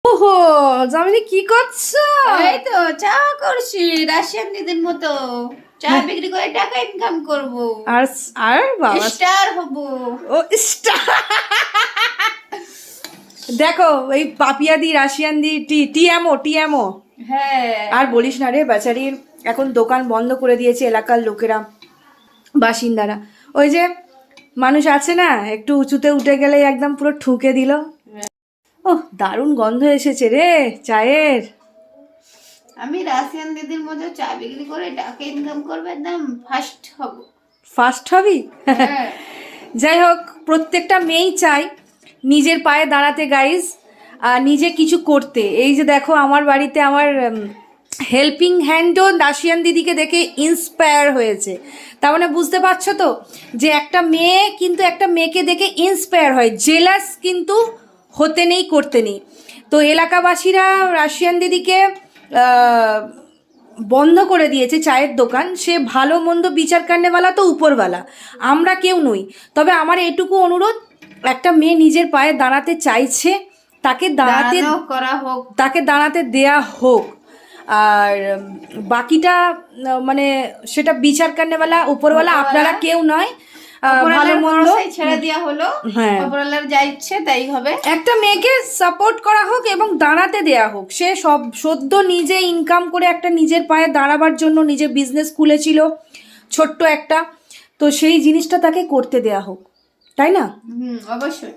ওহো, জামিনী কি করছো? এই তো চা করছি রাশিয়ান দিদির মতো। চা বিক্রি করে টাকা ইনকাম করব, আর আর বাবা স্টার হব। ও স্টার। দেখো এই পাপিয়াদি রাশিয়ান দি টিএমও। হ্যাঁ, আর বলিস না রে, বেচারির এখন দোকান বন্ধ করে দিয়েছে এলাকার লোকেরা, বাসিন্দারা। ওই যে মানুষ আছে না, একটু উঁচুতে উঠে গেলে একদম পুরো ঠুকে দিল। ওহ, দারুণ গন্ধ এসেছে রে চায়ের। আমি রাশিয়ান দিদির মতো চা বিক্রি করে টাকা ইনকাম করবে, একদম ফার্স্ট হব। ফার্স্ট হবি? হ্যাঁ, যাই হোক, প্রত্যেকটা মেয়েই চায় নিজের পায়ে দাঁড়াতে গাইজ, আর নিজে কিছু করতে। এই যে দেখো আমার বাড়িতে আমার হেল্পিং হ্যান্ডও রাশিয়ান দিদিকে দেখে ইন্সপায়ার হয়েছে। তার মানে বুঝতে পারছো তো যে একটা মেয়ে কিন্তু একটা মেয়েকে দেখে ইন্সপায়ার হয়, জেলাস কিন্তু হতে নেই, করতে নেই। তো এলাকাবাসীরা রাশিয়ান দিদিকে বন্ধ করে দিয়েছে চায়ের দোকান। সে ভালো মন্দ বিচার কান্নেওয়ালা তো উপরওয়ালা, আমরা কেউ নই। তবে আমার এটুকু অনুরোধ, একটা মেয়ে নিজের পায়ে দাঁড়াতে চাইছে, তাকে দাঁড়াতে দাঁড়ানো করা হোক। তাকে দাঁড়াতে দেয়া হোক। আর বাকিটা মানে সেটা বিচার কান্নেওয়ালা উপরওয়ালা, আপনারা কেউ নয়। ভালো মন্দ ছেড়ে দেওয়া হলো, হ্যাঁ, উপরওয়ালার যা ইচ্ছে তাই হবে। একটা মেয়েকে সাপোর্ট করা হোক এবং দাঁড়াতে দেয়া হোক। সে সব সদ্য নিজে ইনকাম করে একটা নিজের পায়ে দাঁড়াবার জন্য নিজে বিজনেস খুলেছিল ছোট্ট একটা, তো সেই জিনিসটা তাকে করতে দেয়া হোক, তাই না? অবশ্যই।